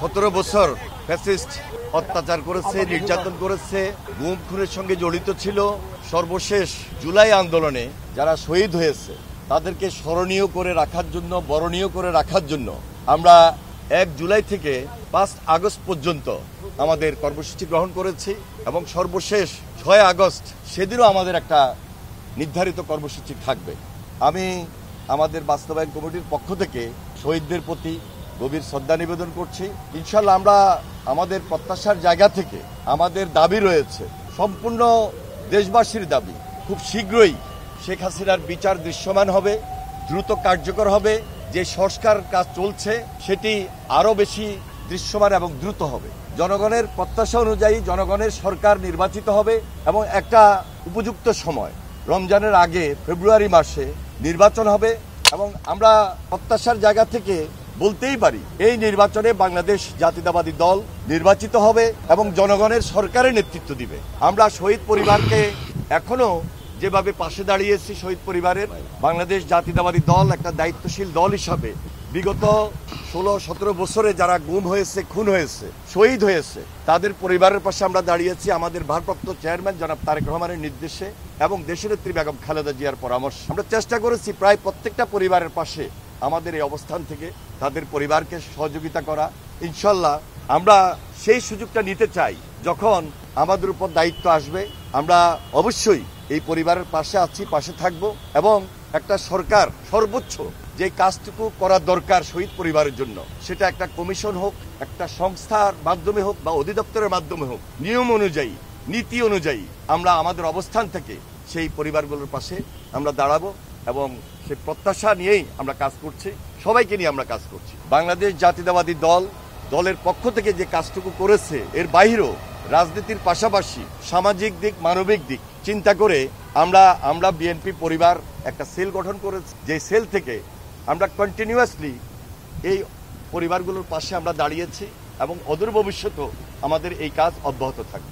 17 বছর ফ্যাসিস্ট অত্যাচার করেছে, নির্যাতন করেছে, গুম খুনের সঙ্গে জড়িত ছিল। সর্বশেষ জুলাই আন্দোলনে যারা শহীদ হয়েছে তাদেরকে স্মরণীয় করে রাখার জন্য, বরণীয় করে রাখার জন্য আমরা 1 জুলাই থেকে 5 আগস্ট পর্যন্ত আমাদের কর্মসূচি গ্রহণ করেছি এবং সর্বশেষ 6 আগস্ট সেদিনও আমাদের একটা নির্ধারিত কর্মসূচি থাকবে। আমি আমাদের বাস্তবায়ন কমিটির পক্ষ থেকে শহীদদের প্রতি গভীর শ্রদ্ধা নিবেদন করছি। ইনশাল্লাহ আমরা আমাদের প্রত্যাশার জায়গা থেকে আমাদের দাবি রয়েছে, সম্পূর্ণ দেশবাসীর দাবি, খুব শীঘ্রই শেখ হাসিনার বিচার দৃশ্যমান হবে, দ্রুত কার্যকর হবে। যে সংস্কার কাজ চলছে সেটি আরও বেশি দৃশ্যমান এবং দ্রুত হবে। জনগণের প্রত্যাশা অনুযায়ী জনগণের সরকার নির্বাচিত হবে এবং একটা উপযুক্ত সময় রমজানের আগে ফেব্রুয়ারি মাসে নির্বাচন হবে এবং আমরা প্রত্যাশার জায়গা থেকে বলতেই পারি এই নির্বাচনে বাংলাদেশ জাতীয়তাবাদী দল নির্বাচিত হবে এবং জনগণের সরকারের নেতৃত্ব দিবে। আমরা শহীদ পরিবারকে এখনো যেভাবে পাশে দাঁড়িয়েছি, শহীদ পরিবারের বাংলাদেশ জাতীয়তাবাদী দল একটা দায়িত্বশীল দল হিসাবে বিগত 16-17 বছরে যারা গুম হয়েছে, খুন হয়েছে, শহীদ হয়েছে তাদের পরিবারের পাশে আমরা দাঁড়িয়েছি আমাদের ভারপ্রাপ্ত চেয়ারম্যান জনাব তারেক রহমানের নির্দেশে এবং দেশনেত্রী বেগম খালেদা জিয়ার পরামর্শ। আমরা চেষ্টা করেছি প্রায় প্রত্যেকটা পরিবারের পাশে আমাদের এই অবস্থান থেকে তাদের পরিবারকে সহযোগিতা করা। ইনশাল্লাহ আমরা সেই সুযোগটা নিতে চাই, যখন আমাদের উপর দায়িত্ব আসবে আমরা অবশ্যই এই পরিবারের পাশে আছি, পাশে থাকব এবং একটা সরকার সর্বোচ্চ যে কাজটুকু করা দরকার শহীদ পরিবারের জন্য, সেটা একটা কমিশন হোক, একটা সংস্থার মাধ্যমে হোক বা অধিদপ্তরের মাধ্যমে হোক, নিয়ম অনুযায়ী, নীতি অনুযায়ী আমরা আমাদের অবস্থান থেকে সেই পরিবারগুলোর পাশে আমরা দাঁড়াবো এবং সেই প্রত্যাশা নিয়েই আমরা কাজ করছি, সবাইকে নিয়ে আমরা কাজ করছি। বাংলাদেশ জাতীয়তাবাদী দলের পক্ষ থেকে যে কাজটুকু করেছে এর বাইরেও রাজনীতির পাশাপাশি সামাজিক দিক, মানবিক দিক চিন্তা করে আমরা বিএনপি পরিবার একটা সেল গঠন করেছি, যে সেল থেকে আমরা কন্টিনিউয়াসলি এই পরিবারগুলোর পাশে আমরা দাঁড়িয়েছি এবং অদূর ভবিষ্যতেও আমাদের এই কাজ অব্যাহত থাকবে।